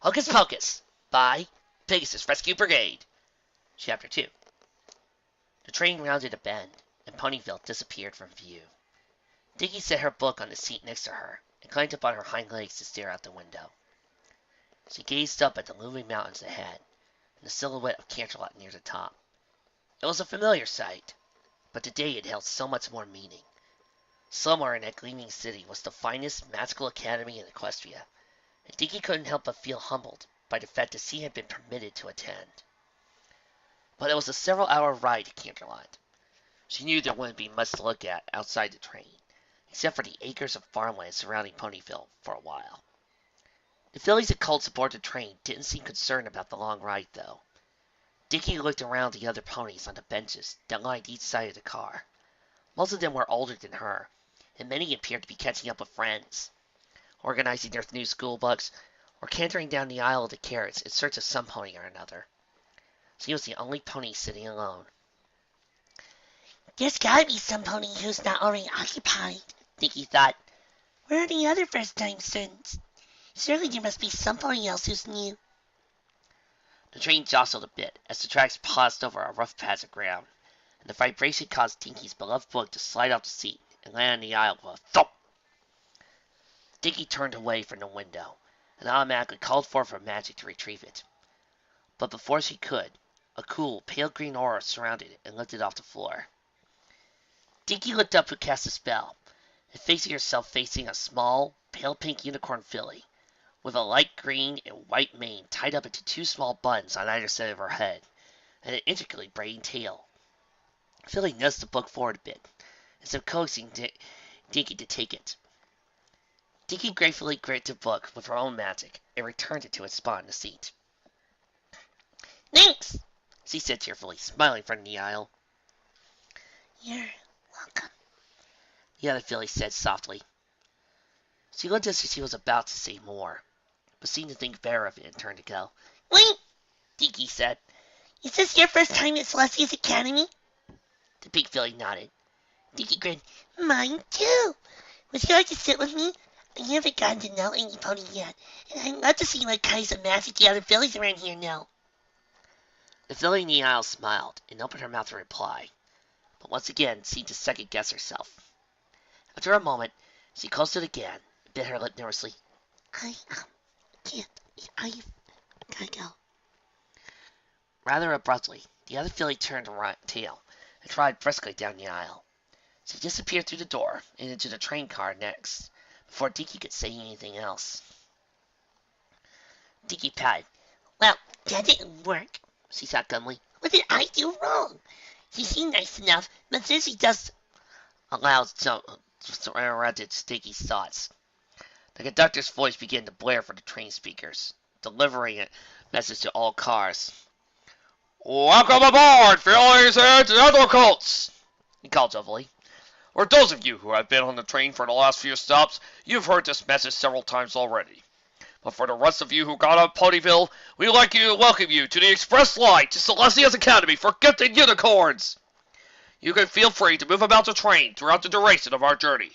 Hocus Pocus by Pegasus Rescue Brigade. Chapter 2. The train rounded a bend, and Ponyville disappeared from view. Dinky set her book on the seat next to her, and climbed up on her hind legs to stare out the window. She gazed up at the looming mountains ahead, and the silhouette of Canterlot near the top. It was a familiar sight, but today it held so much more meaning. Somewhere in that gleaming city was the finest magical academy in Equestria, and Dinky couldn't help but feel humbled by the fact that she had been permitted to attend. But it was a several-hour ride to Canterlot. She knew there wouldn't be much to look at outside the train, except for the acres of farmland surrounding Ponyville for a while. The fillies and colts aboard the train didn't seem concerned about the long ride, though. Dinky looked around the other ponies on the benches that lined each side of the car. Most of them were older than her, and many appeared to be catching up with friends, organizing their new school bucks, or cantering down the aisle of the carriage in search of some pony or another. She was the only pony sitting alone. There's gotta be some pony who's not already occupied, Dinky thought. Where are the other first-time students? Surely there must be somebody else who's new. The train jostled a bit as the tracks paused over a rough patch of ground, and the vibration caused Dinky's beloved book to slide off the seat and land on the aisle with a thump. Dinky turned away from the window and automatically called forth her magic to retrieve it. But before she could, a cool, pale green aura surrounded it and lifted off the floor. Dinky looked up to cast a spell, and facing herself facing a small, pale pink unicorn filly, with a light green and white mane tied up into two small buns on either side of her head, and an intricately braided tail. Filly nudged the book forward a bit, as if coaxing Dinky to take it. Dinky gratefully gripped the book with her own magic and returned it to its spot in the seat. Thanks, she said cheerfully, smiling from the aisle. You're welcome, the other filly said softly. She looked as if she was about to say more, but seemed to think better of it and turned to go. Wait, Dinky said. Is this your first time at Celestia's Academy? The pink filly nodded. Dinky grinned. Mine too. Would you like to sit with me? I haven't gotten to know any pony yet, and I'd love to see what kinds of magic the other fillies around here know. The filly in the aisle smiled and opened her mouth to reply, but once again seemed to second-guess herself. After a moment, she closed it again and bit her lip nervously. I can't. I've gotta go. Rather abruptly, the other filly turned her tail and trotted briskly down the aisle. She disappeared through the door and into the train car next, before Dinky could say anything else. Dinky pouted. Well, that didn't work, she thought glumly. What did I do wrong? She seemed nice enough, but then she just... A loud sound interrupted Dinky's thoughts. The conductor's voice began to blare from the train speakers, delivering a message to all cars. "Welcome aboard, fillies and other colts," he called jovially. "For those of you who have been on the train for the last few stops, you've heard this message several times already. But for the rest of you who got on Ponyville, we'd like to welcome you to the express line to Celestia's Academy for gifted unicorns. You can feel free to move about the train throughout the duration of our journey.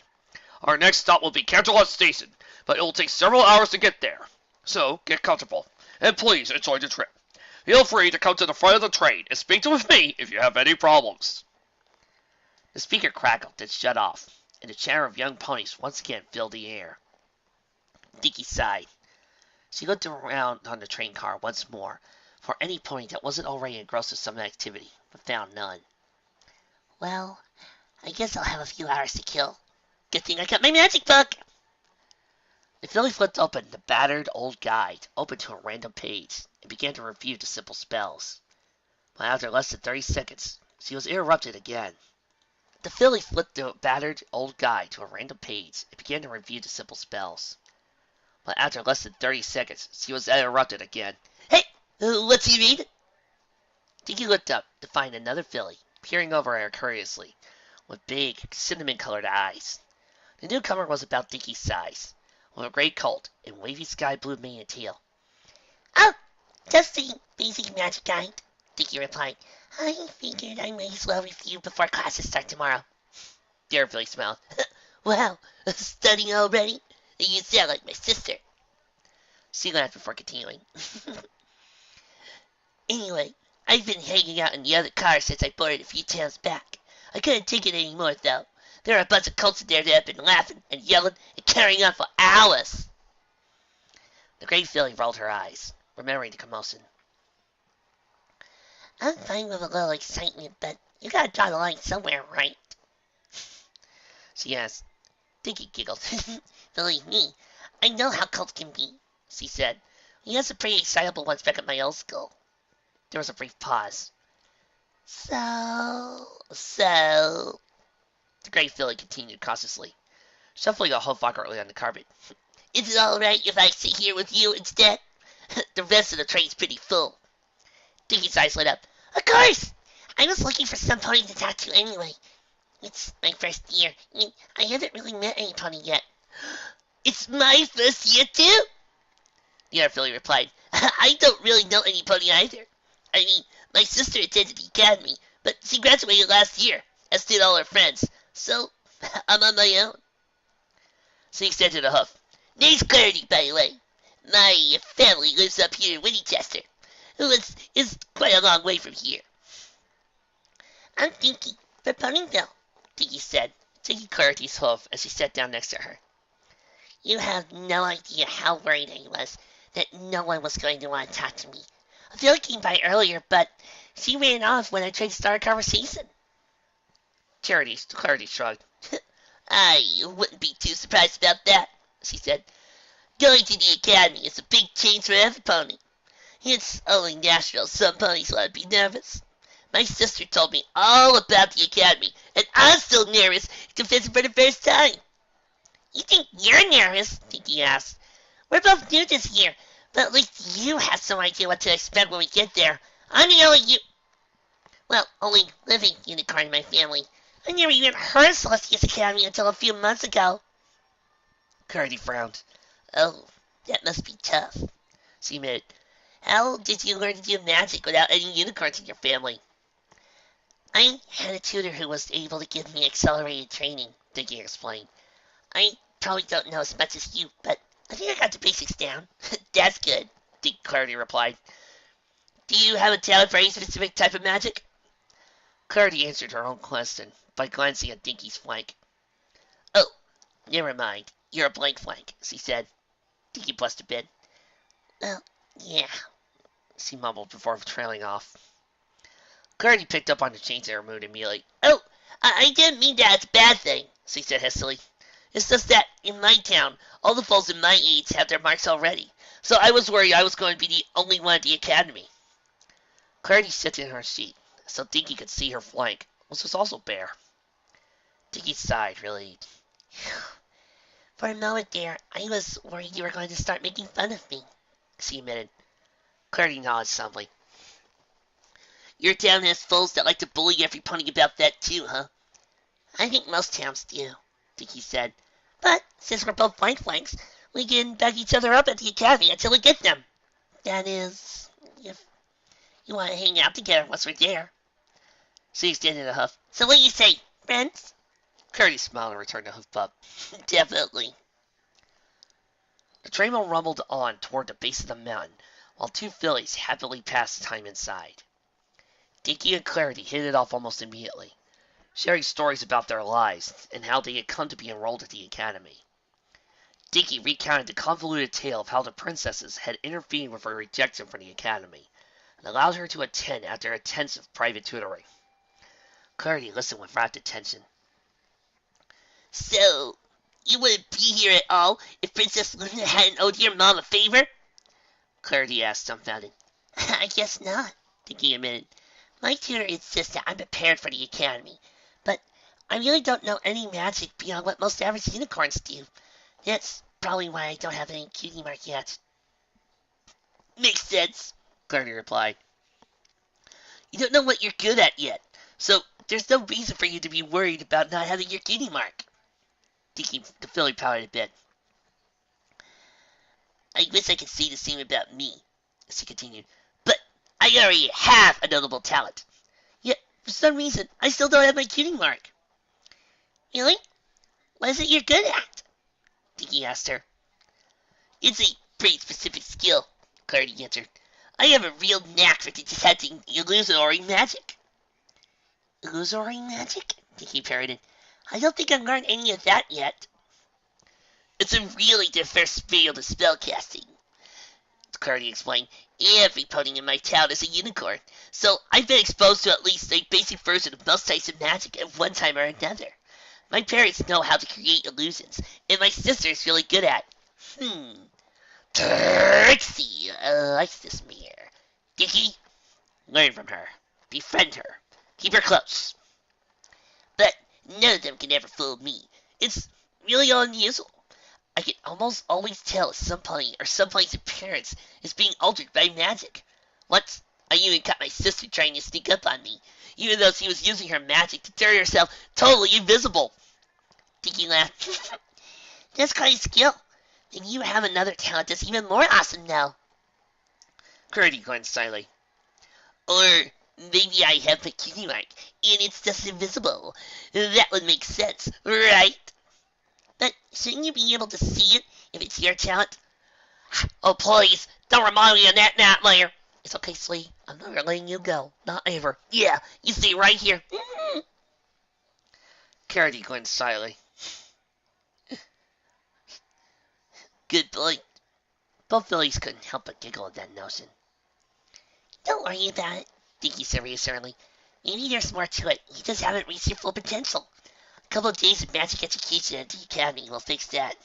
Our next stop will be Canterlot Station, but it will take several hours to get there. So, get comfortable, and please enjoy the trip. Feel free to come to the front of the train and speak with me if you have any problems." The speaker crackled and shut off, and the chatter of young ponies once again filled the air. Dinky sighed. She looked around on the train car once more for any pony that wasn't already engrossed in some activity, but found none. Well, I guess I'll have a few hours to kill. Good thing I got my magic book. The filly flipped open the battered old guide, open to a random page, and began to review the simple spells. But after less than 30 seconds, she was interrupted again. The filly flipped the battered old guide to a random page and began to review the simple spells. But after less than 30 seconds, she was interrupted again. Hey, what's he read? Dinky looked up to find another filly, peering over at her curiously, with big, cinnamon-colored eyes. The newcomer was about Dinky's size, with a gray coat and wavy sky-blue mane and tail. Oh, just the basic magic guide, Dinky replied. I figured I might as well review before classes start tomorrow. The other filly smiled. Wow, studying already? You sound like my sister. She laughed before continuing. Anyway, I've been hanging out in the other car since I boarded a few towns back. I couldn't take it anymore, though. There are a bunch of colts in there that have been laughing and yelling and carrying on for hours. The gray filly rolled her eyes, remembering the commotion. I'm fine with a little excitement, but you gotta draw the line somewhere, right? She asked. Dinky giggled. Believe me, I know how cults can be, she said. We had some pretty excitable ones back at my old school. There was a brief pause. So... The gray filly continued cautiously, shuffling a hoof awkwardly on the carpet. Is it all right if I sit here with you instead? The rest of the train's pretty full. Dinky's eyes lit up. Of course! I was looking for some pony to talk to anyway. It's my first year. I haven't really met any pony yet. It's my first year, too? The other filly replied. I don't really know any pony either. I mean, my sister attended the academy, but she graduated last year, as did all her friends. So, I'm on my own. She extended a hoof. Name's Clarity, by the way. My family lives up here in Winchester, which is quite a long way from here. I'm Dinky, from Ponyville, Dinky said, taking Clarity's hoof as she sat down next to her. You have no idea how worried I was that no one was going to want to talk to me. A Phil came by earlier, but she ran off when I tried to start a conversation. Clarity shrugged. I wouldn't be too surprised about that, she said. Going to the academy is a big change for every pony. It's only natural some ponies want to be nervous. My sister told me all about the academy, and I'm still nervous to visit for the first time. You think you're nervous? Dinky asked. We're both new this year, but at least you have some idea what to expect when we get there. I'm the only living unicorn in my family. I never even heard of Celestia's Academy until a few months ago. Clarity frowned. Oh, that must be tough, she admitted. How did you learn to do magic without any unicorns in your family? I had a tutor who was able to give me accelerated training, Dinky explained. I probably don't know as much as you, but I think I got the basics down. That's good, Clarity replied. Do you have a talent for any specific type of magic? Clarity answered her own question by glancing at Dinky's flank. Oh, never mind. You're a blank flank, she said. Dinky blushed a bit. Well, yeah, she mumbled before trailing off. Clarity picked up on the change in her mood immediately. Oh, I didn't mean that it's a bad thing, she said hastily. It's just that, in my town, all the foals in my age have their marks already, so I was worried I was going to be the only one at the academy. Clarity sat in her seat, so Dinky could see her flank, which was also bare. Dinky sighed, relieved. For a moment there, I was worried you were going to start making fun of me, she admitted. Clarity nodded solemnly. Your town has foals that like to bully every pony about that too, huh? I think most towns do, Dinky said. But since we're both flanks, we can back each other up at the academy until we get them. That is, if you want to hang out together once we're there. She extended a hoof. So what do you say, friends? Clarity smiled and returned the hoof up. Definitely. The train rumbled on toward the base of the mountain, while two fillies happily passed the time inside. Dinky and Clarity hit it off almost immediately, sharing stories about their lives and how they had come to be enrolled at the academy. Dinky recounted the convoluted tale of how the princesses had intervened with her rejection from the academy and allowed her to attend after intensive private tutoring. Clarity listened with rapt attention. So, you wouldn't be here at all if Princess Luna hadn't owed your mom a favor? Clarity asked, dumbfounded. I guess not, Dinky admitted. My tutor insists that I'm prepared for the academy, but I really don't know any magic beyond what most average unicorns do. That's probably why I don't have any cutie mark yet. Makes sense, Clarity replied. You don't know what you're good at yet, so there's no reason for you to be worried about not having your cutie mark. Dinky the filly pouted a bit. I wish I could say the same about me, she continued, but I already have a notable talent. Yet, for some reason, I still don't have my cutie mark. Really? What is it you're good at? Dinky asked her. It's a pretty specific skill, Clarity answered. I have a real knack for detecting illusory magic. Illusory magic? Dinky parroted. I don't think I've learned any of that yet. It's a really diverse field of spellcasting, Clarity explained. Every pony in my town is a unicorn, so I've been exposed to at least a basic version of most types of magic at one time or another. My parents know how to create illusions, and my sister is really good at it. Trixie likes this mirror. Dinky, learn from her. Befriend her. Keep her close. But none of them can ever fool me. It's really unusual. I can almost always tell if some pony or some pony's appearance is being altered by magic. Once, I even caught my sister trying to sneak up on me, even though she was using her magic to turn herself totally invisible. Dinky laughed. That's quite a skill. Then you have another talent that's even more awesome now. Clarity glanced slyly. Or maybe I have bikini mark, and it's just invisible. That would make sense, right? But shouldn't you be able to see it if it's your talent? Oh, please, don't remind me of that nightmare. It's okay, Slee. I'm never letting you go. Not ever. Yeah, you see right here. Clarity glanced slyly. Good point. Both Phillies couldn't help but giggle at that notion. Don't worry about it, Dinky said reassuringly. Maybe there's more to it. You just haven't reached your full potential. A couple of days of magic education at the academy will fix that.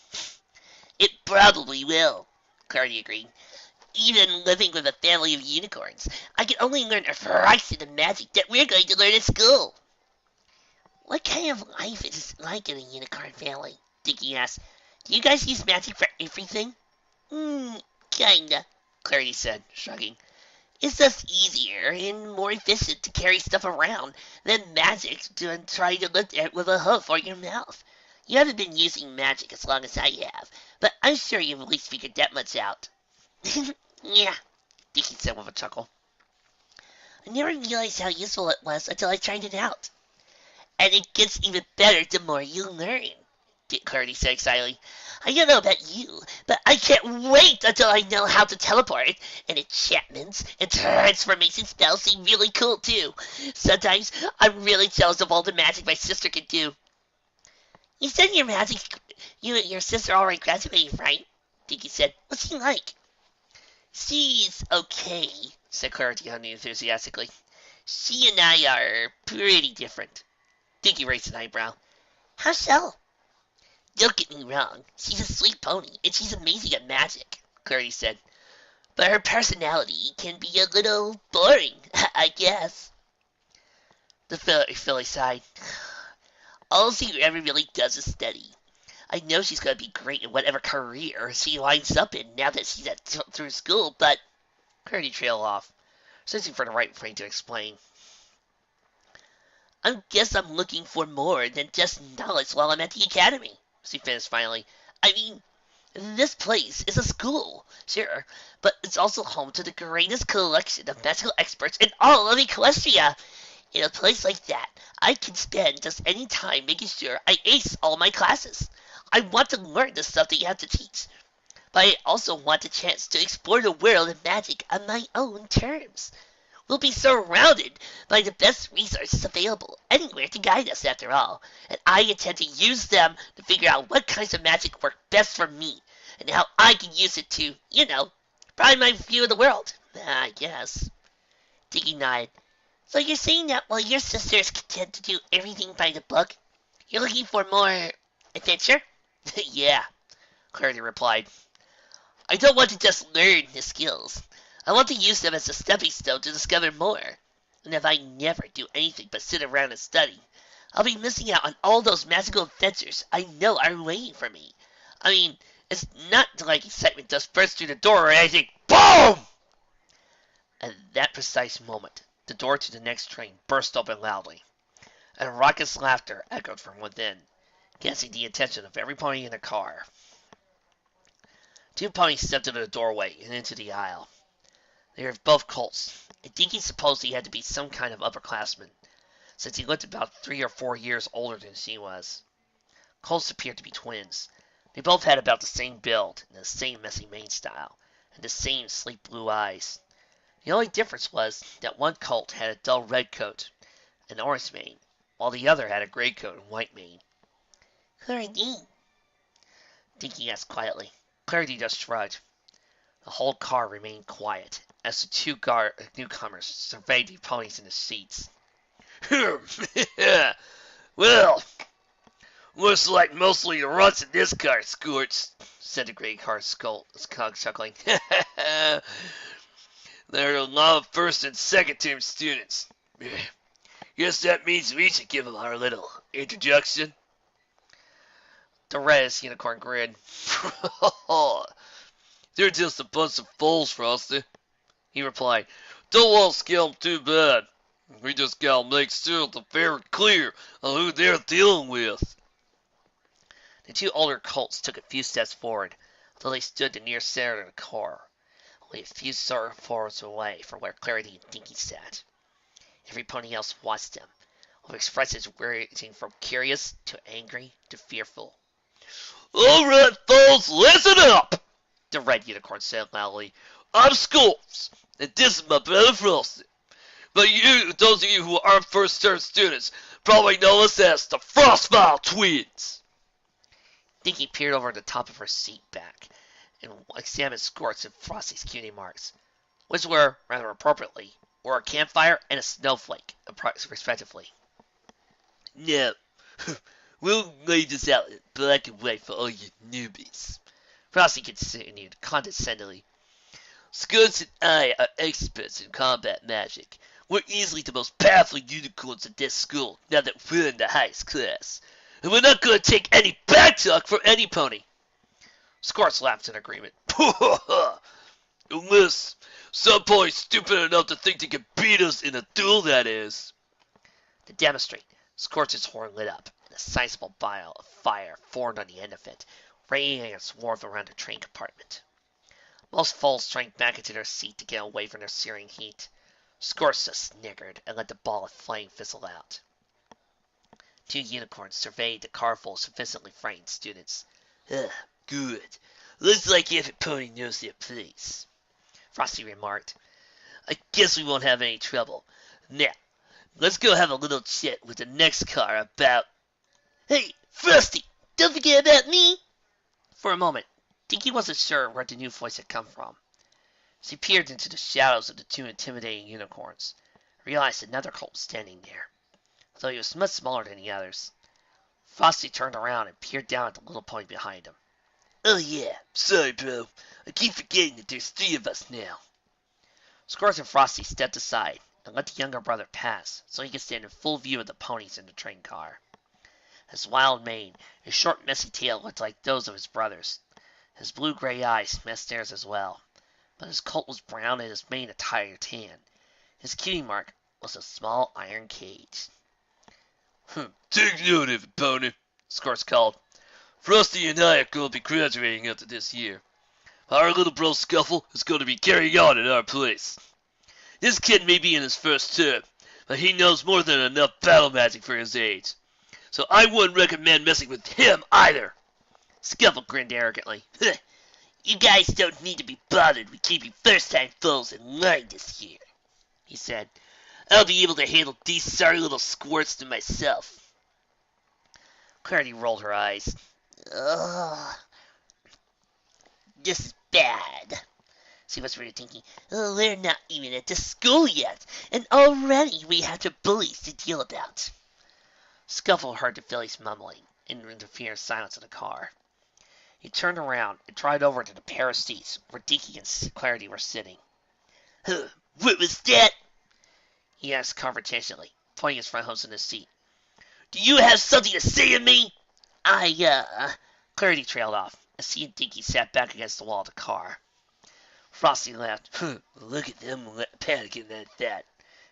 It probably will, Clarity agreed. Even living with a family of unicorns, I can only learn a fraction of magic that we're going to learn at school. What kind of life is it like in a unicorn family? Dinky asked. Do you guys use magic for everything? Kinda, Clarity said, shrugging. It's just easier and more efficient to carry stuff around than magic than trying to lift it with a hoof or your mouth. You haven't been using magic as long as I have, but I'm sure you've at least figured that much out. Yeah, Dinky said with a chuckle. I never realized how useful it was until I tried it out. And it gets even better the more you learn, Clarity said excitedly. I don't know about you, but I can't wait until I know how to teleport, and enchantments and transformation spells seem really cool too. Sometimes I'm really jealous of all the magic my sister can do. You said you and your sister already graduated, right? Dinky said. What's she like? She's okay, said Clarity unenthusiastically. She and I are pretty different. Dinky raised an eyebrow. How so? Don't get me wrong, she's a sweet pony, and she's amazing at magic, Clarity said. But her personality can be a little boring, I guess. The filly sighed. All she ever really does is study. I know she's going to be great in whatever career she winds up in now that she's through school, but... Clarity trailed off, searching for the right way to explain. I guess I'm looking for more than just knowledge while I'm at the academy, she finished finally. I mean, this place is a school, sure, but it's also home to the greatest collection of magical experts in all of Equestria. In a place like that, I can spend just any time making sure I ace all my classes. I want to learn the stuff that you have to teach, but I also want the chance to explore the world of magic on my own terms. We'll be surrounded by the best resources available anywhere to guide us, after all, and I intend to use them to figure out what kinds of magic work best for me, and how I can use it to, broaden my view of the world, I guess. Dinky nodded. So you're saying that while your sister is content to do everything by the book, you're looking for more adventure? Yeah, Clarity replied. I don't want to just learn the skills. I want to use them as a stepping stone to discover more. And if I never do anything but sit around and study, I'll be missing out on all those magical adventures I know are waiting for me. I mean, it's not like excitement just burst through the door or anything. BOOM! At that precise moment, the door to the next train burst open loudly, and raucous laughter echoed from within, catching the attention of every pony in the car. Two ponies stepped into the doorway and into the aisle. They were both colts, and Dinky supposed he had to be some kind of upperclassman, since he looked about 3 or 4 years older than she was. Colts appeared to be twins, They both had about the same build and the same messy mane style and the same sleek blue eyes. The only difference was that one colt had a dull red coat and orange mane, while the other had a gray coat and white mane. Who are they? Dinky asked quietly. Clarity just shrugged. The whole car remained quiet as the two newcomers surveyed the ponies in the seats. Well, looks like mostly the ruts in this car, Scorch, said the gray car chuckling. There are a lot of first and second term students. Guess that means we should give them our little introduction. The reddest unicorn grinned. They're just a bunch of fools, Frosty, he replied. Don't want to scare them too bad. We just gotta make sure they're very clear on who they're dealing with. The two older colts took a few steps forward until they stood the near center of the car, only a few forwards away from where Clarity and Dinky sat. Every pony else watched them, with expressions ranging from curious to angry to fearful. All right, folks, listen up, the red unicorn said loudly. I'm Scorps, and this is my brother Frosty. But those of you who aren't first-term students, probably know us as the Frostfile Twins. Dinky peered over the top of her seat back and examined Scorch and Frosty's cutie marks, which were, rather appropriately, a campfire and a snowflake, respectively. Now, we'll lay this out in black and white for all you newbies, Frosty continued condescendingly. Scorch and I are experts in combat magic. We're easily the most powerful unicorns at this school, now that we're in the highest class. And we're not going to take any back talk for any pony. Scorch laughed in agreement. Unless some pony's stupid enough to think they can beat us in a duel, that is. To demonstrate, Scorch's horn lit up, and a sizable bile of fire formed on the end of it, raining and swarmed around the train compartment. Most foals shrank back into their seat to get away from their searing heat. Scorch just sniggered and let the ball of flame fizzle out. Two unicorns surveyed the car full of sufficiently frightened students. Good. Looks like every pony knows their place, Frosty remarked. I guess we won't have any trouble. Now, let's go have a little chat with the next car about... Hey, Frosty, don't forget about me. For a moment, Dinky wasn't sure where the new voice had come from. As he peered into the shadows of the two intimidating unicorns, realized another colt was standing there, though he was much smaller than the others. Frosty turned around and peered down at the little pony behind him. Oh yeah, sorry bro. I keep forgetting that there's three of us now. Scorch and Frosty stepped aside and let the younger brother pass so he could stand in full view of the ponies in the train car. His wild mane, his short messy tail looked like those of his brothers. His blue-gray eyes matched theirs as well, but his coat was brown and his mane a tiger tan. His cutie mark was a small iron cage. Take note of it, pony, Scorch called. Frosty and I are going to be graduating after this year. Our little bro Scuffle is going to be carrying on in our place. This kid may be in his first term, but he knows more than enough battle magic for his age. So I wouldn't recommend messing with him either. Scuffle grinned arrogantly. You guys don't need to be bothered with keeping first-time foes in line this year, he said. I'll be able to handle these sorry little squirts to myself. Clarity rolled her eyes. Ugh. This is bad, she whispered to Dinky. Oh, we're not even at the school yet, and already we have the bullies to deal about. Scuffle heard the fillies mumbling in the fierce silence of the car. He turned around and tried over to the pair of seats where Dinky and Clarity were sitting. What was that? He asked confrontationally, pointing his front hose in his seat. Do you have something to say to me? Clarity trailed off, as he and Dinky sat back against the wall of the car. Frosty laughed. Look at them panicking at that.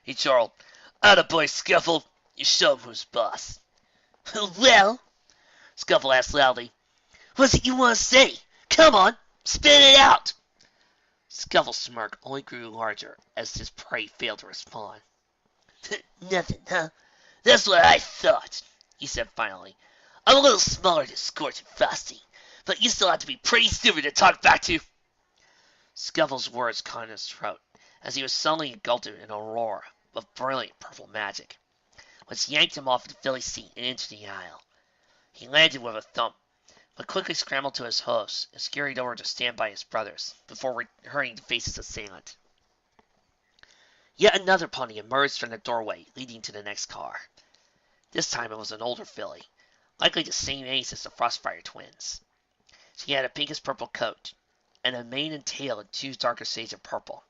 He chortled. Atta boy, Scuffle. You show him who's boss. Well, Scuffle asked loudly, what's it you want to say? Come on, spit it out. Scuffle's smirk only grew larger as his prey failed to respond. Nothing, huh? That's what I thought, he said finally. I'm a little smaller than Scorch and Frosty, but you still have to be pretty stupid to talk back to. Scuffle's words caught in his throat as he was suddenly engulfed in a roar of brilliant purple magic, which yanked him off the filly's seat and into the aisle. He landed with a thump, but quickly scrambled to his host and scurried over to stand by his brothers before returning to face his assailant. Yet another pony emerged from the doorway leading to the next car. This time it was an older filly, likely the same age as the Frostfire twins. She had a pinkish purple coat, and a mane and tail in two darker shades of purple.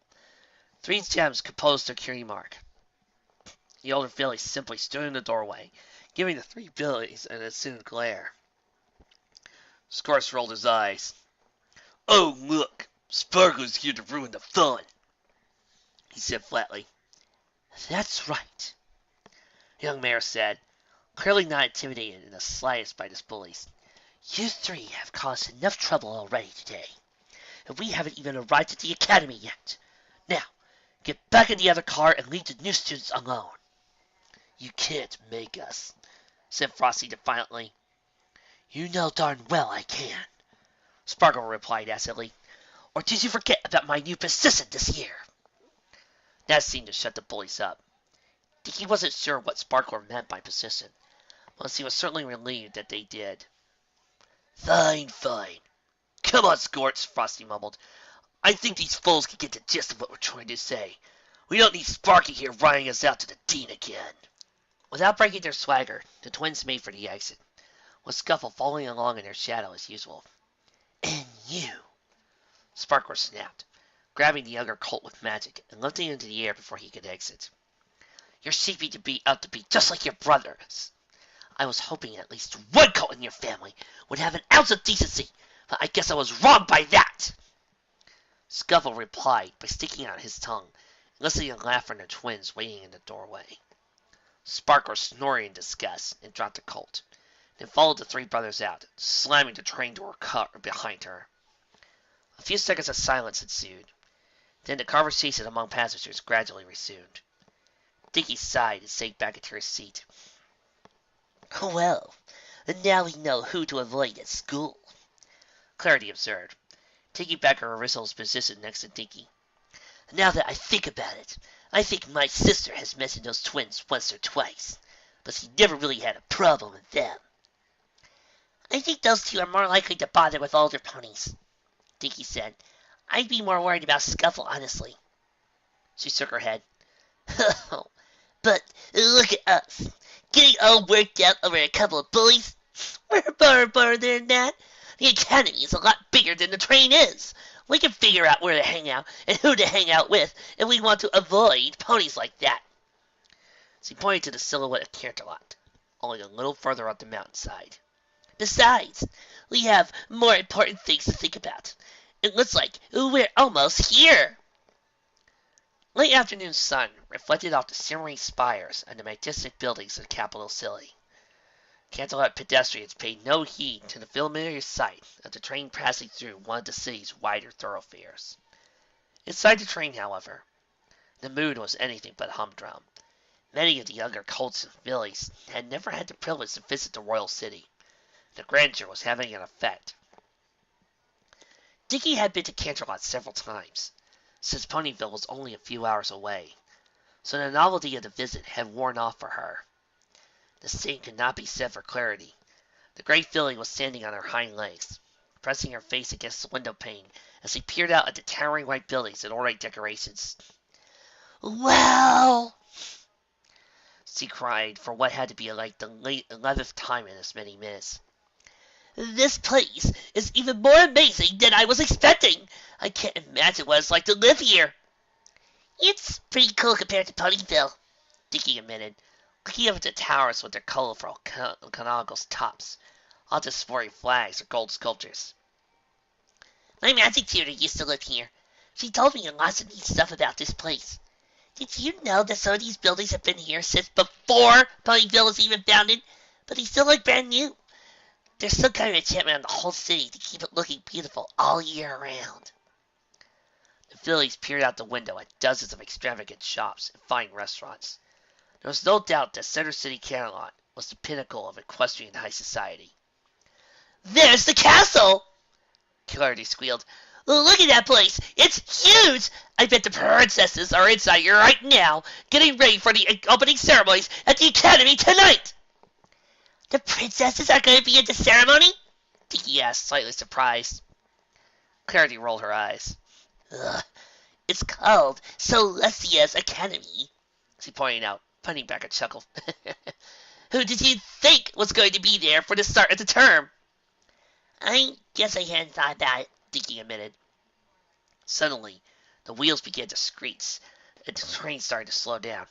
3 gems composed her cutie mark. The older filly simply stood in the doorway, giving the 3 fillies an instant glare. Scarce rolled his eyes. "Oh, look! Sparkle's here to ruin the fun," he said flatly. "That's right," the young mare said, clearly not intimidated in the slightest by the bullies. "You 3 have caused enough trouble already today, and we haven't even arrived at the academy yet. Now, get back in the other car and leave the new students alone." "You can't make us," said Frosty defiantly. "You know darn well I can," Sparkle replied acidly. "Or did you forget about my new position this year?" That seemed to shut the bullies up. Dinky wasn't sure what Sparkle meant by position, but he was certainly relieved that they did. "Fine, fine. Come on, Scorch," Frosty mumbled. "I think these fools can get the gist of what we're trying to say. We don't need Sparky here riding us out to the dean again." Without breaking their swagger, the twins made for the exit, with Scuffle following along in their shadow as usual. "And you," Sparkle snapped, grabbing the younger colt with magic and lifting him into the air before he could exit. "You're shaping to be just like your brothers. I was hoping at least one colt in your family would have an ounce of decency, but I guess I was wrong by that." Scuffle replied by sticking out his tongue and listening to a laugh from the twins waiting in the doorway. Sparkle snorted in disgust and dropped the colt, then followed the 3 brothers out, slamming the train door behind her. A few seconds of silence ensued. Then the conversation among passengers gradually resumed. Dinky sighed and sank back into her seat. "Well, now we know who to avoid at school," Clarity observed, taking back her original position next to Dinky. "Now that I think about it, I think my sister has mentioned those twins once or twice, but she never really had a problem with them." "I think those 2 are more likely to bother with older ponies," Dinky said. "I'd be more worried about Scuffle, honestly." She shook her head. "But look at us, getting all worked out over a couple of bullies. We're far further than that. The academy is a lot bigger than the train is. We can figure out where to hang out and who to hang out with if we want to avoid ponies like that." She pointed to the silhouette of Canterlot, only a little further up the mountainside. "Besides, we have more important things to think about. It looks like we're almost here." Late afternoon sun reflected off the shimmering spires and the majestic buildings of the capital city. Canterlot pedestrians paid no heed to the familiar sight of the train passing through one of the city's wider thoroughfares. Inside the train, however, the mood was anything but humdrum. Many of the younger colts and fillies had never had the privilege to visit the royal city. The grandeur was having an effect. Dinky had been to Canterlot several times, since Ponyville was only a few hours away, so the novelty of the visit had worn off for her. The same could not be said for Clarity. The great filly was standing on her hind legs, pressing her face against the window pane as she peered out at the towering white buildings and ornate decorations. "Well," she cried for what had to be like the 11th time in as many minutes. "this place is even more amazing than I was expecting. I can't imagine what it's like to live here." "It's pretty cool compared to Ponyville," Dinky admitted, looking up at the towers with their colorful canonical tops, all displaying flags or gold sculptures. "My magic tutor used to live here. She told me lots of neat stuff about this place. Did you know that some of these buildings have been here since before Ponyville was even founded, but they still look brand new? There's some kind of enchantment on the whole city to keep it looking beautiful all year round." The fillies peered out the window at dozens of extravagant shops and fine restaurants. There was no doubt that Center City Camelot was the pinnacle of equestrian high society. "There's the castle!" Clarity squealed. Look at that place! It's huge! I bet the princesses are inside here right now, getting ready for the opening ceremonies at the academy tonight! The princesses are going to be at the ceremony? Dinky asked, slightly surprised. Clarity rolled her eyes. Ugh, it's called Celestia's Academy, she pointed out, punting back a chuckle. Who did you think was going to be there for the start of the term? I guess I hadn't thought about it, Dinky admitted. Suddenly, the wheels began to screech, and the train started to slow down.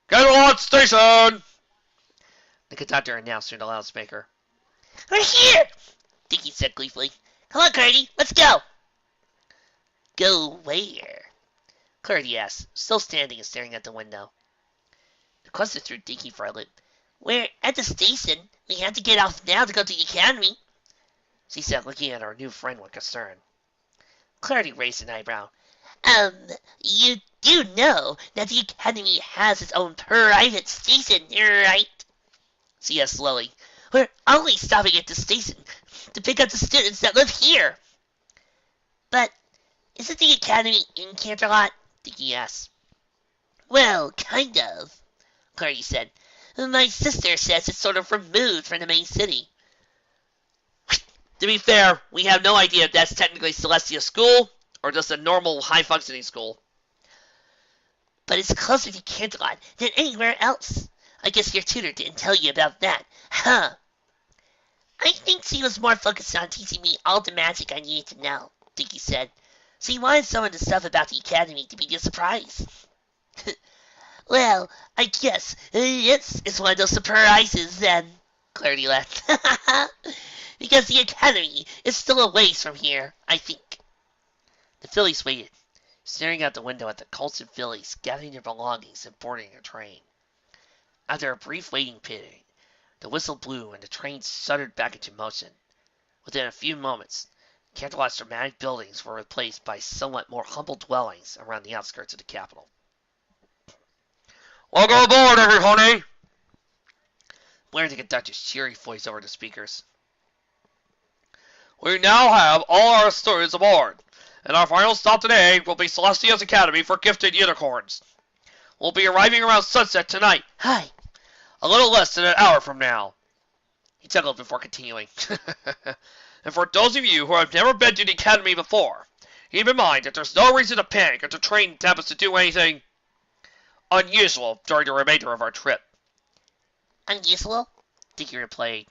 Camelot Station! The conductor announced through the loudspeaker. We're here! Dinky said gleefully. Come on, Clarity, let's go! Go where? Clarity asked, still standing and staring at the window. The question threw Dinky for a loop. We're at the station. We have to get off now to go to the academy, she said, looking at her new friend with concern. Clarity raised an eyebrow. You do know that the academy has its own private station, right? She asked slowly. We're only stopping at the station to pick up the students that live here. But isn't the academy in Canterlot? Dinky asked. Well, kind of, Clarity said. My sister says it's sort of removed from the main city. To be fair, we have no idea if that's technically Celestia School or just a normal high-functioning school. But it's closer to Canterlot than anywhere else. I guess your tutor didn't tell you about that, huh? I think she was more focused on teaching me all the magic I needed to know, Dinky said. She wanted some of the stuff about the academy to be a surprise. Well, I guess it's one of those surprises then, Clarity laughed. Because the academy is still a ways from here, I think. The fillies waited, staring out the window at the colts and fillies gathering their belongings and boarding a train. After a brief waiting period, the whistle blew and the train shuddered back into motion. Within a few moments, Canterlot's dramatic buildings were replaced by somewhat more humble dwellings around the outskirts of the capital. Welcome aboard, everybody! Blared the conductor's cheery voice over the speakers. We now have all our students aboard, and our final stop today will be Celestia's Academy for Gifted Unicorns. We'll be arriving around sunset tonight. Hi. A little less than an hour from now. He chuckled before continuing. And for those of you who have never been to the Academy before, keep in mind that there's no reason to panic if the train happens to do anything unusual during the remainder of our trip. Unusual? Dinky replied,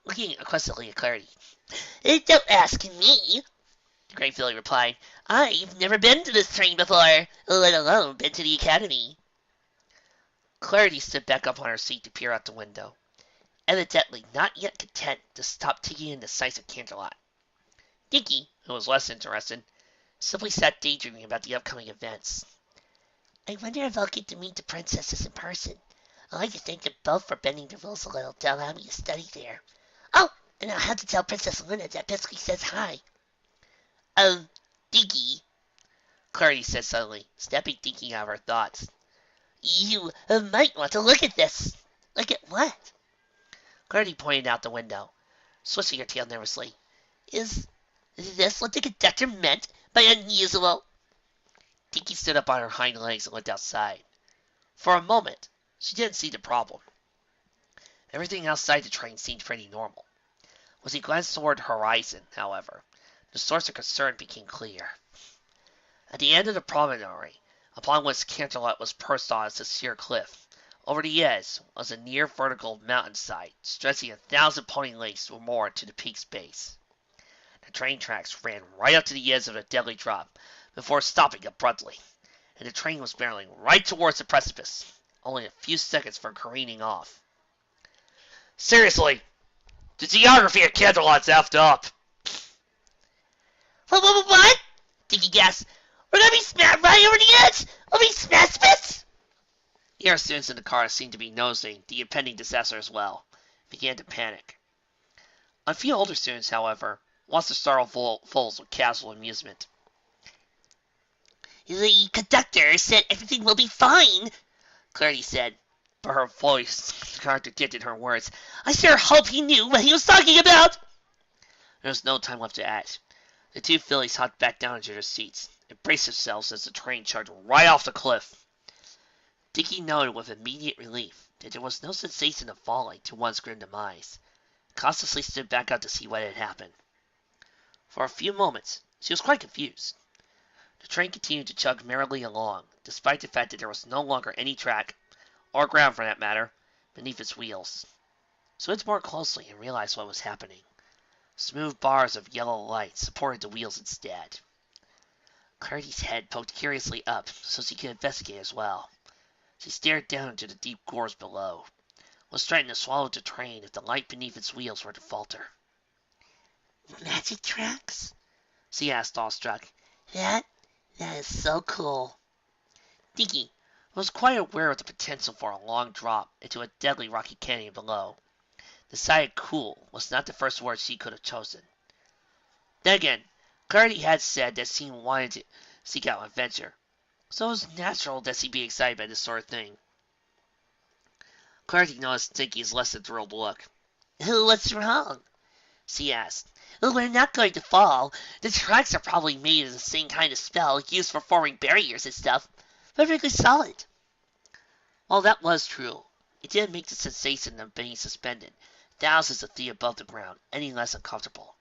looking questioningly at Clarity. Don't ask me, The great filly replied. I've never been to this train before, let alone been to the academy. Clarity stood back up on her seat to peer out the window, evidently not yet content to stop taking in the sights of Canterlot. Dinky, who was less interested, simply sat daydreaming about the upcoming events. I wonder if I'll get to meet the princesses in person. I'd like to thank them both for bending the rules a little to allow me to study there. Oh, and I'll have to tell Princess Luna that Biscuit says hi. Dinky, Clarity said suddenly, snapping Dinky out of her thoughts. You might want to look at this. Look at what? Clarity pointed out the window, swishing her tail nervously. Is this what the conductor meant by unusual? Dinky stood up on her hind legs and looked outside. For a moment, she didn't see the problem. Everything outside the train seemed pretty normal. When she glanced toward the horizon, however, the source of concern became clear. At the end of the promontory, upon which Canterlot was perched on as a sheer cliff, over the edge was a near vertical mountainside stretching 1,000 pony lengths or more to the peak's base. The train tracks ran right up to the edge of the deadly drop before stopping abruptly, and the train was barreling right towards the precipice, only a few seconds from careening off. Seriously, the geography of Canterlot's effed up. What? Dinky gasped. We're gonna be smashed right over the edge of these precipice? The other students in the car seemed to be noticing the impending disaster as well, and began to panic. A few older students, however, watched the startled foals with casual amusement. The conductor said everything will be fine, Clarity said, but her voice contradicted her words. "I sure hope he knew what he was talking about!" There was no time left to act. The two fillies hopped back down into their seats and braced themselves as the train charged right off the cliff. Dinky noted with immediate relief that there was no sensation of falling to one's grim demise. Cautiously stood back up to see what had happened. For a few moments, she was quite confused. The train continued to chug merrily along, despite the fact that there was no longer any track, or ground for that matter, beneath its wheels. She looked more closely and realized what was happening. Smooth bars of yellow light supported the wheels instead. Clarity's head poked curiously up, so she could investigate as well. She stared down into the deep gorge below, was threatening to swallow the train if the light beneath its wheels were to falter. "Magic tracks?" she asked, awestruck. That is so cool." Dinky was quite aware of the potential for a long drop into a deadly rocky canyon below. Decided cool was not the first word she could have chosen. Then again, Clarity had said that she wanted to seek out adventure, so it was natural that she be excited by this sort of thing. Clarity noticed Dinky's less than thrilled look. "What's wrong?" She asked. "We're not going to fall. The tracks are probably made of the same kind of spell used for forming barriers and stuff. Perfectly solid." While that was true, it didn't make the sensation of being suspended thousands of feet above the ground any less uncomfortable.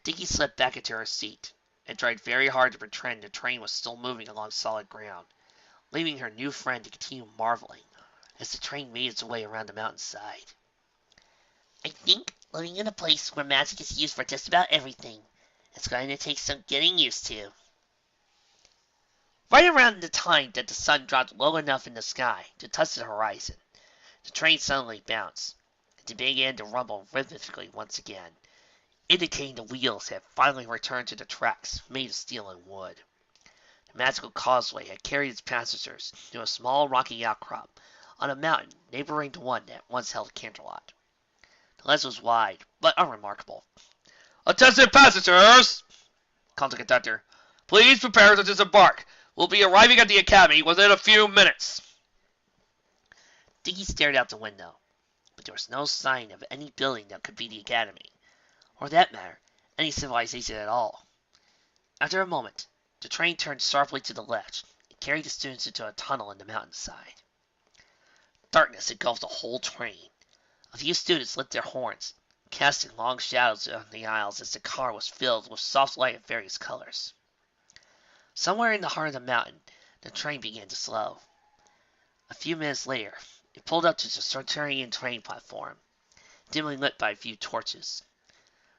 Dinky slipped back into her seat and tried very hard to pretend the train was still moving along solid ground, leaving her new friend to continue marveling as the train made its way around the mountainside. "I think living in a place where magic is used for just about everything is going to take some getting used to." Right around the time that the sun dropped low enough in the sky to touch the horizon, the train suddenly bounced, and it began to rumble rhythmically once again, indicating the wheels had finally returned to the tracks made of steel and wood. The magical causeway had carried its passengers to a small rocky outcrop on a mountain neighboring the one that once held Canterlot. The ledge was wide, but unremarkable. "Attention passengers!" called the conductor. "Please prepare to disembark. We'll be arriving at the academy within a few minutes." Dinky stared out the window, but there was no sign of any building that could be the academy, or, for that matter, any civilization at all. After a moment, the train turned sharply to the left and carried the students into a tunnel in the mountainside. Darkness engulfed the whole train. A few students lit their horns, casting long shadows on the aisles as the car was filled with soft light of various colors. Somewhere in the heart of the mountain, the train began to slow. A few minutes later, it pulled up to the subterranean train platform, dimly lit by a few torches.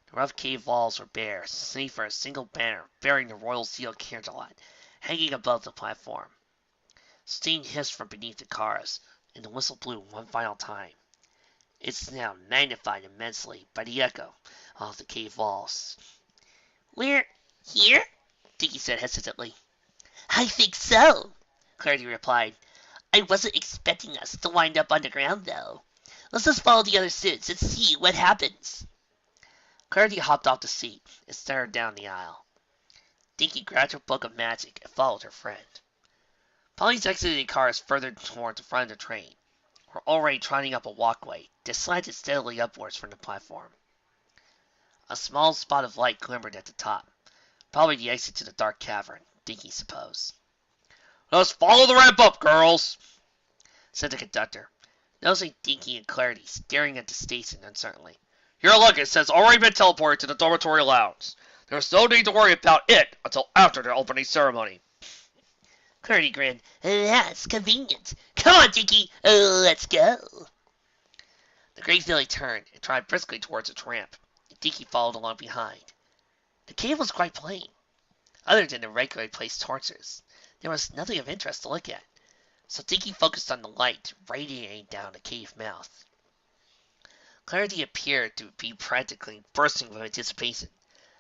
The rough cave walls were bare, save for a single banner bearing the royal seal of Canterlot hanging above the platform. Steam hissed from beneath the cars, and the whistle blew one final time, its sound magnified immensely by the echo of the cave walls. "We're here?" Dinky said hesitantly. "I think so," Clarity replied. "I wasn't expecting us to wind up underground, though. Let's just follow the other students and see what happens." Clarity hopped off the seat and stared down the aisle. Dinky grabbed her book of magic and followed her friend. Polly's exiting cars further toward the front of the train were already trotting up a walkway that slanted steadily upwards from the platform. A small spot of light glimmered at the top, probably the exit to the dark cavern, Dinky supposed. "Let's follow the ramp up, girls," said the conductor, noticing Dinky and Clarity staring at the station uncertainly. "Your luggage has already been teleported to the dormitory lounge. There's no need to worry about it until after the opening ceremony." Clarity grinned. "That's convenient. Come on, Dinky. Let's go." The great filly turned and trotted briskly towards its ramp, and Dinky followed along behind. The cave was quite plain. Other than the regularly placed torches, there was nothing of interest to look at, so Dinky focused on the light radiating down the cave mouth. Clarity appeared to be practically bursting with anticipation,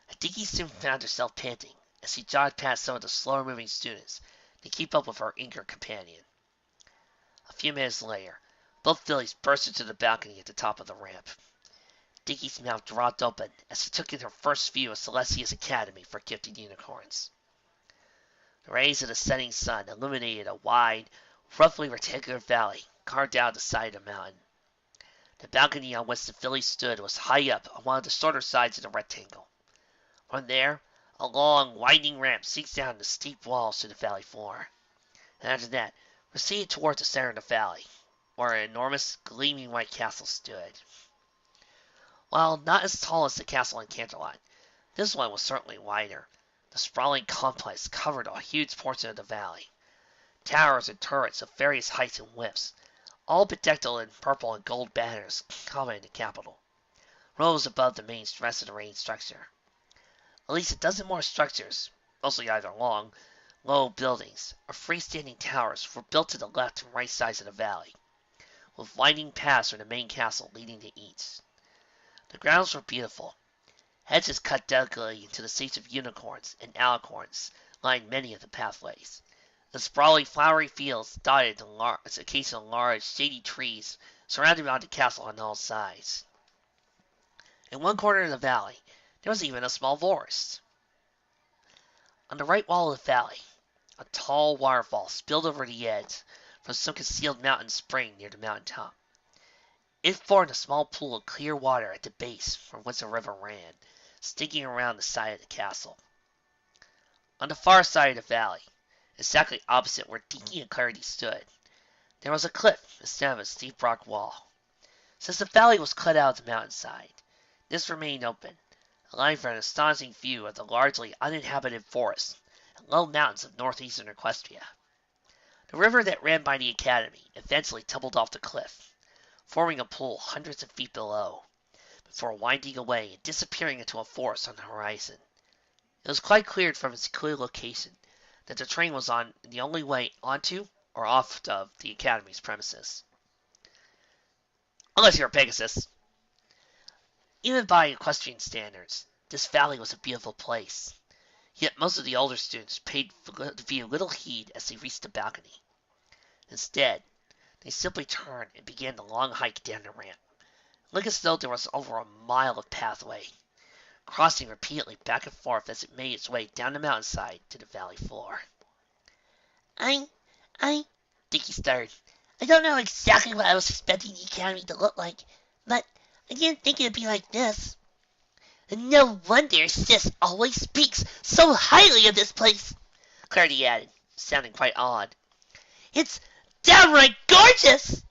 and Dinky soon found herself panting as she jogged past some of the slower-moving students to keep up with her eager companion. A few minutes later, both fillies burst into the balcony at the top of the ramp. Dinky's mouth dropped open as she took in her first view of Celestia's Academy for Gifted Unicorns. The rays of the setting sun illuminated a wide, roughly rectangular valley carved out of the side of the mountain. The balcony on which the filly stood was high up on one of the shorter sides of the rectangle. From there, a long, winding ramp sinks down the steep walls to the valley floor. And after that, proceeded towards the center of the valley, where an enormous, gleaming white castle stood. While not as tall as the castle in Canterlot, this one was certainly wider. The sprawling complex covered a huge portion of the valley. Towers and turrets of various heights and widths, all bedecked in purple and gold banners, covered the capital, rose above the main rest of the main structure. At least a dozen more structures, mostly either long, low buildings or freestanding towers, were built to the left and right sides of the valley, with winding paths from the main castle leading to each. The grounds were beautiful. Hedges cut delicately into the shapes of unicorns and alicorns lined many of the pathways. The sprawling flowery fields dotted the occasional large, shady trees surrounded around the castle on all sides. In one corner of the valley, there was even a small forest. On the right wall of the valley, a tall waterfall spilled over the edge from some concealed mountain spring near the mountain top. It formed a small pool of clear water at the base from which the river ran, sticking around the side of the castle. On the far side of the valley, exactly opposite where Dinky and Clarity stood, there was a cliff instead of a steep rock wall. Since the valley was cut out of the mountainside, this remained open, allowing for an astonishing view of the largely uninhabited forests and low mountains of northeastern Equestria. The river that ran by the academy eventually tumbled off the cliff, forming a pool hundreds of feet below, before winding away and disappearing into a forest on the horizon. It was quite clear from its clear location that the train was on the only way onto or off of the academy's premises. Unless you're a Pegasus. Even by equestrian standards, this valley was a beautiful place. Yet most of the older students paid the view little heed as they reached the balcony. Instead, they simply turned and began the long hike down the ramp. Look as though there was over a mile of pathway, crossing repeatedly back and forth as it made its way down the mountainside to the valley floor. Dinky started. I don't know exactly what I was expecting the academy to look like, but I didn't think it'd be like this. And no wonder Sis always speaks so highly of this place, Clarity added, sounding quite awed. It's downright gorgeous!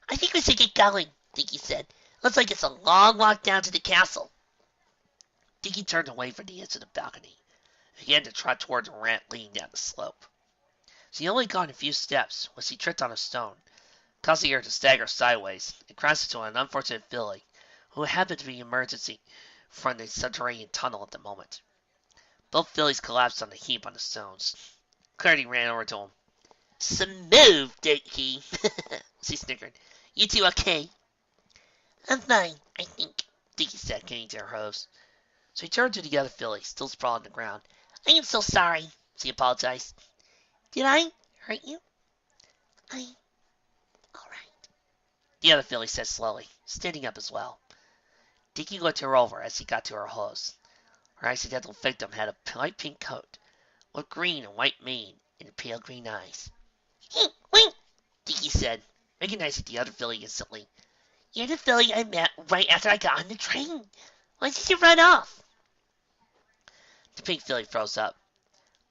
I think we should get going, Dinky said. Looks like it's a long walk down to the castle. Dinky turned away from the edge of the balcony and began to trot toward the ramp leading down the slope. She had only gone a few steps when she tripped on a stone, causing her to stagger sideways and crash into an unfortunate filly who happened to be emergency from the subterranean tunnel at the moment. Both fillies collapsed on the heap on the stones. Clarity ran over to him. Smooth, Dinky, She snickered. You two okay? I'm fine, I think, Dinky said, getting to her hose. So he turned to the other filly, still sprawled on the ground. I am so sorry, She apologized. Did I hurt you? All right. The other filly said slowly, standing up as well. Dinky looked her over as he got to her hose. Her accidental victim had a light pink coat, with green and white mane and pale green eyes. Wait, Dinky said, recognizing the other filly instantly. You're the filly I met right after I got on the train. Why did you run off? The pink filly froze up.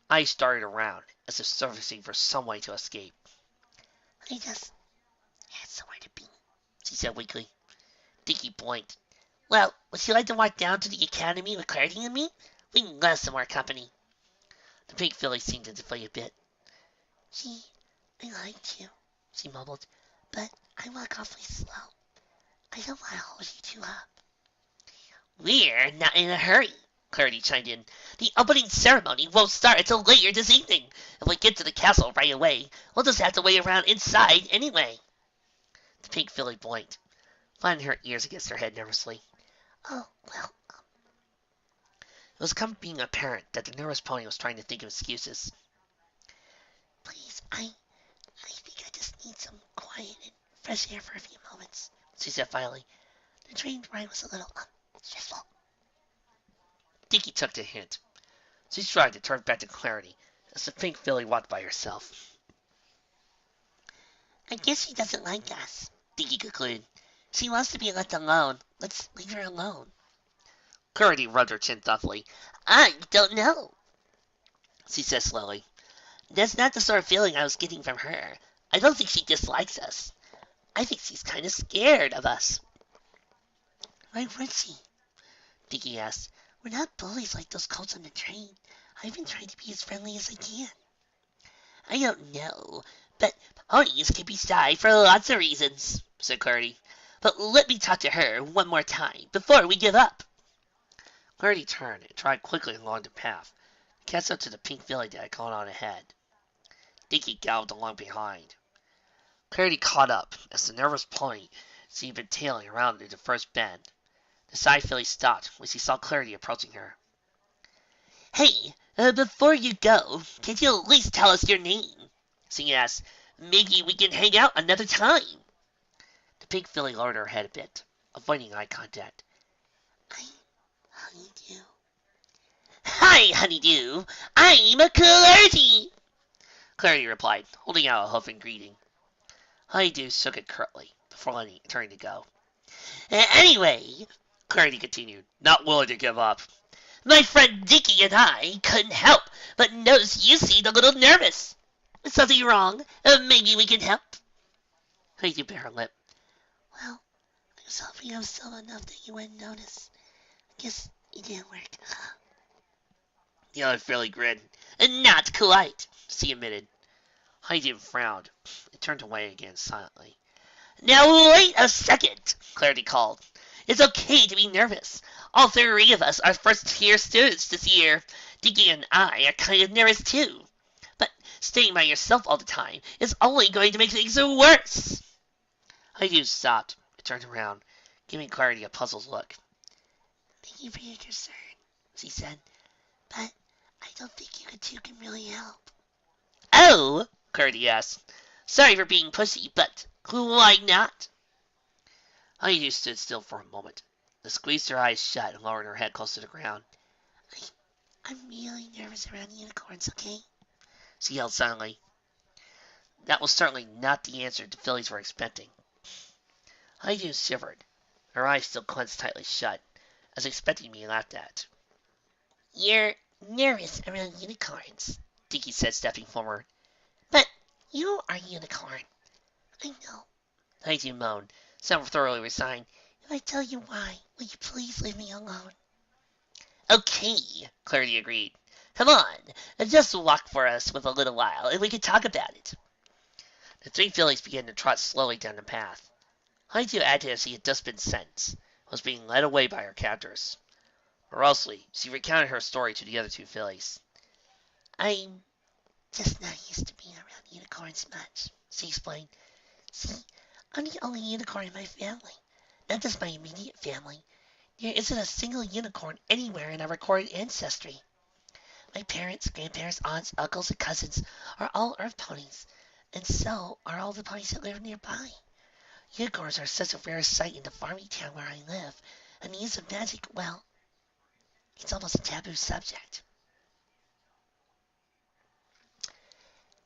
Eyes started around, as if searching for some way to escape. I just had somewhere to be, She said weakly. Dinky blinked. Well, would you like to walk down to the academy with Clarity and me? We can love some more company. The pink filly seemed to deflate a bit. Gee, I liked you, she mumbled, but I walk awfully slow. I don't want to hold you too up. We're not in a hurry, Clarity chimed in. The opening ceremony won't start until later this evening. If we get to the castle right away, we'll just have to wait around inside anyway. The pink filly blinked, flattening her ears against her head nervously. Oh, well, It was becoming apparent that the nervous pony was trying to think of excuses. Please, I think I just need some quiet and fresh air for a few moments, She said finally. The train ride was a little stressful. Dinky took the hint. She shrugged and turned back to Clarity as the pink filly walked by herself. I guess she doesn't like us, Dinky concluded. She wants to be left alone. Let's leave her alone. Clarity rubbed her chin thoughtfully. I don't know, she said slowly. That's not the sort of feeling I was getting from her. I don't think she dislikes us. I think she's kind of scared of us. Why would she? Dinky asked. We're not bullies like those colts on the train. I've been trying to be as friendly as I can. I don't know, but ponies can be shy for lots of reasons, said Clarity. But let me talk to her one more time before we give up. Clarity turned and trotted quickly along the path, to catch up to the pink filly that had gone on ahead. Dinky galloped along behind. Clarity caught up as the nervous pony seemed been tailing around the first bend. The side filly stopped when she saw Clarity approaching her. Hey, before you go, can't you at least tell us your name? She asked. Maybe we can hang out another time. The pink filly lowered her head a bit, avoiding eye contact. I'm Honeydew. Hi, Honeydew. I'm a Clarity, Clarity replied, holding out a hoof in greeting. Honeydew shook it curtly, before turning to go. Anyway, Clarity continued, not willing to give up. My friend Dinky and I couldn't help but notice you seemed a little nervous. Is something wrong? Maybe we can help. Honeydew bit her lip. Well, I was hoping I was still enough that you wouldn't notice. I guess it didn't work. The other fairly grinned. Not quite, she admitted. Honeydew frowned and turned away again silently. Now wait a second, Clarity called. It's okay to be nervous. All three of us are first-year students this year. Dinky and I are kind of nervous too. But staying by yourself all the time is only going to make things worse. Honeydew stopped and turned around, giving Clarity a puzzled look. Thank you for your concern, she said. But I don't think you two can really help. Oh, Clarity asked. Sorry for being pushy, but why not? Honeydew stood still for a moment, then squeezed her eyes shut and lowered her head close to the ground. I'm really nervous around unicorns, okay? She yelled silently. That was certainly not the answer the fillies were expecting. Honeydew shivered, her eyes still clenched tightly shut, as expecting to be laughed at. You're nervous around unicorns, Dinky said, stepping forward. But you are a unicorn. I know, Honeydew moaned, sounding thoroughly resigned. If I tell you why, will you please leave me alone? Okay, Clarity agreed. Come on, just walk for us with a little while, and we can talk about it. The three fillies began to trot slowly down the path. Honeydew acted as she had just been sentenced, and was being led away by her captors. Morosely, she recounted her story to the other two fillies. I'm just not used to being around unicorns much, she explained. See, I'm the only unicorn in my family, not just my immediate family. There isn't a single unicorn anywhere in our recorded ancestry. My parents, grandparents, aunts, uncles, and cousins are all earth ponies, and so are all the ponies that live nearby. Unicorns are such a rare sight in the farming town where I live, and the use of magic, well, it's almost a taboo subject.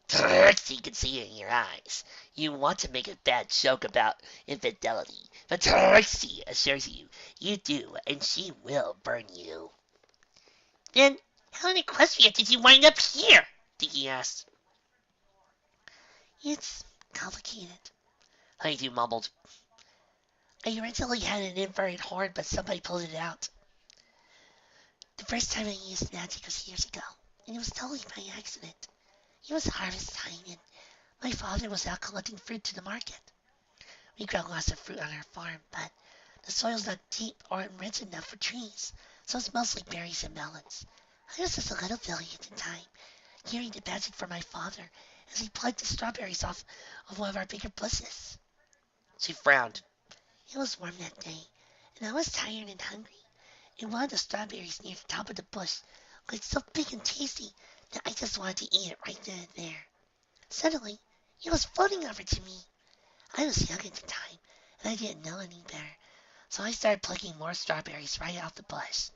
Trixie can see it in your eyes. You want to make a bad joke about infidelity, but Trixie assures you you do, and she will burn you. Then how in Equestria did you wind up here? Dinky asked. It's complicated, Honeydew mumbled. I originally had an inverted horn, but somebody pulled it out. The first time I used magic was years ago, and it was totally by accident. It was harvest time, and my father was out collecting fruit to the market. We grow lots of fruit on our farm, but the soil's not deep or rich enough for trees, so it's mostly berries and melons. I was just a little filly at the time, hearing the magic from my father as he plucked the strawberries off of one of our bigger bushes. She frowned. It was warm that day, and I was tired and hungry, and one of the strawberries near the top of the bush looked so big and tasty that I just wanted to eat it right then and there. Suddenly, it was floating over to me. I was young at the time, and I didn't know any better, so I started plucking more strawberries right out the bush.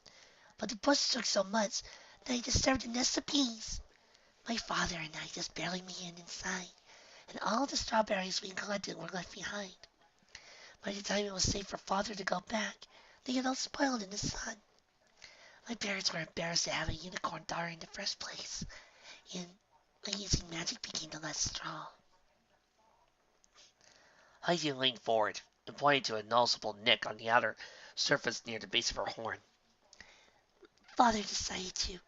But the bush shook so much that I disturbed a nest of bees. My father and I just barely made it inside, and all the strawberries we collected were left behind. By the time it was safe for Father to go back, they had all spoiled in the sun. My parents were embarrassed to have a unicorn daughter in the first place, and my using magic became the last straw. Heidi leaned forward and pointed to a noticeable nick on the outer surface near the base of her horn. Father decided to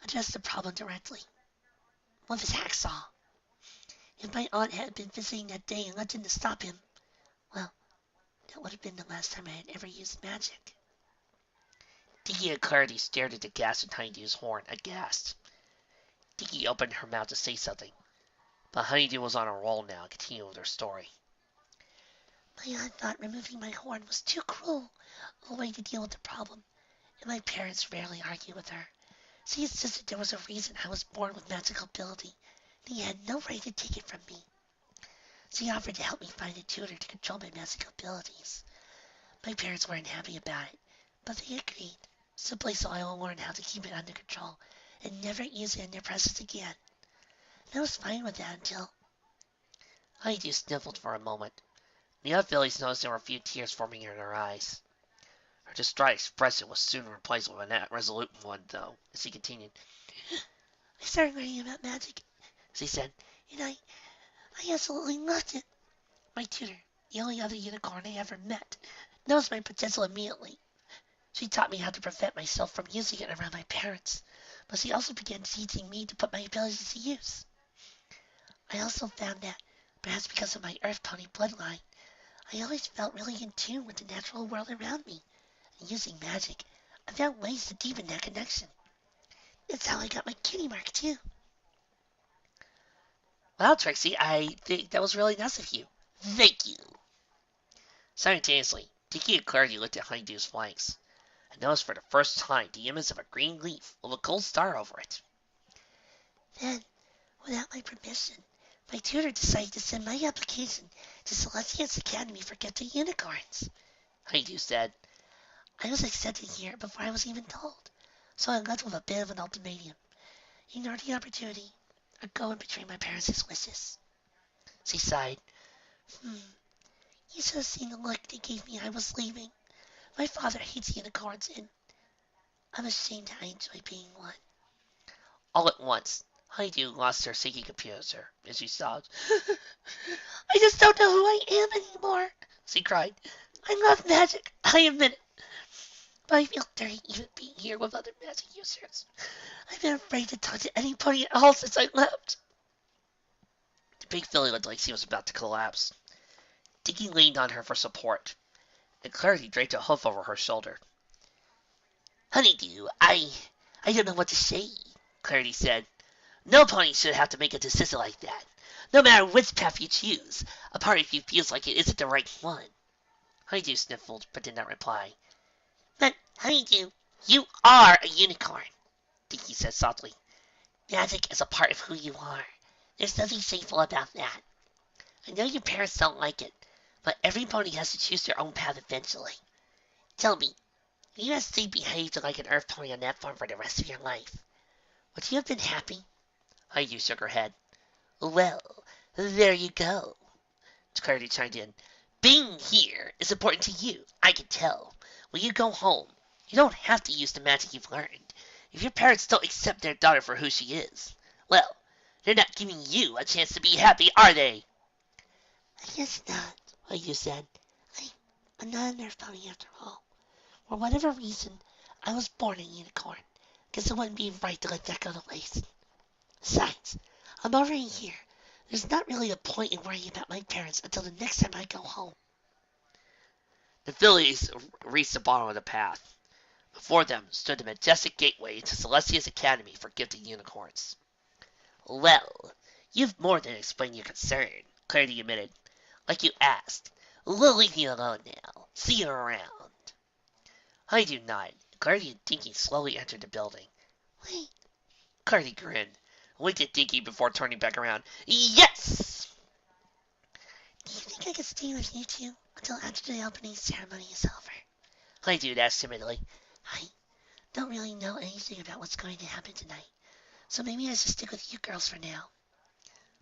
address the problem directly with his hacksaw. If my aunt had been visiting that day and nothing to stop him, well, that would have been the last time I had ever used magic. Dinky and Clarity stared at the gas in Honeydew's horn, aghast. Dinky opened her mouth to say something, but Honeydew was on a roll now and continued with her story. My aunt thought removing my horn was too cruel a way to deal with the problem, and my parents rarely argued with her. She insisted there was a reason I was born with magical ability, and he had no right to take it from me. She offered to help me find a tutor to control my magical abilities. My parents weren't happy about it, but they agreed, simply so I will learn how to keep it under control and never use it in their presence again. And I was fine with that until... Honeydew sniffled for a moment. The other fillies noticed there were a few tears forming in her eyes. Her distraught expression was soon replaced with a resolute one, though, as she continued. I started learning about magic, she said, and I absolutely loved it. My tutor, the only other unicorn I ever met, knows my potential immediately. She taught me how to prevent myself from using it around my parents, but she also began teaching me to put my abilities to use. I also found that, perhaps because of my Earth Pony bloodline, I always felt really in tune with the natural world around me, and using magic, I found ways to deepen that connection. That's how I got my kitty mark, too. Well, Trixie, I think that was really nice of you. Thank you. Simultaneously, Dinky and Clarity looked at Honeydew's flanks, and noticed for the first time the image of a green leaf with a gold star over it. Then, without my permission, my tutor decided to send my application to Celestia's Academy for Gifted Unicorns, Honeydew said. I was accepted here before I was even told, so I left with a bit of an ultimatum. Ignore the opportunity, or go and betray my parents' wishes. She sighed. You should have seen the look they gave me I was leaving. My father hates unicorns, and I'm ashamed that I enjoy being one. All at once, Honeydew lost her sinking composure as she sobbed. I just don't know who I am anymore, she cried. I love magic, I admit it. But I feel dirty even being here with other magic users. I've been afraid to talk to anybody at all since I left. The big filly looked like she was about to collapse. Dinky leaned on her for support, and Clarity draped a hoof over her shoulder. Honeydew, I don't know what to say, Clarity said. No pony should have to make a decision like that. No matter which path you choose, a part of you feels like it isn't the right one. Honeydew sniffled, but did not reply. But, Honeydew, you are a unicorn, Dinky said softly. Magic is a part of who you are. There's nothing shameful about that. I know your parents don't like it, but every pony has to choose their own path eventually. Tell me, if you had stayed behaved like an earth pony on that farm for the rest of your life, would you have been happy? Honeydew shook her head. Well, there you go. Clarity chimed in. Being here is important to you, I can tell. When you go home, you don't have to use the magic you've learned. If your parents don't accept their daughter for who she is, well, they're not giving you a chance to be happy, are they? I guess not, like you said. I'm not an earth pony after all. For whatever reason, I was born a unicorn. Guess it wouldn't be right to let that go to waste. Besides, I'm already here. There's not really a point in worrying about my parents until the next time I go home. The fillies reached the bottom of the path. Before them stood the majestic gateway to Celestia's Academy for Gifted Unicorns. Well, you've more than explained your concern, Clarity admitted. Like you asked. We'll leave you alone now. See you around. Honeydew nodded. Clarity and Dinky slowly entered the building. Wait. Clarity grinned, and winked at Dinky before turning back around. Yes! Do you think I could stay with you two until after the opening ceremony is over? Honeydew asked timidly. I don't really know anything about what's going to happen tonight, so maybe I should stick with you girls for now.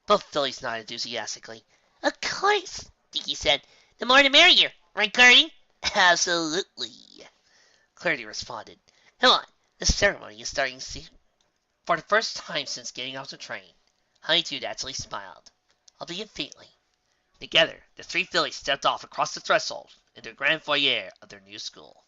Both fillies nodded enthusiastically. Of course, Dinky said. The more the merrier. Right, Clardy? Absolutely, Clarity responded. Come on, The ceremony is starting soon. For the first time since getting off the train, Honeydew actually smiled, albeit faintly. Together, the three fillies stepped off across the threshold into the grand foyer of their new school.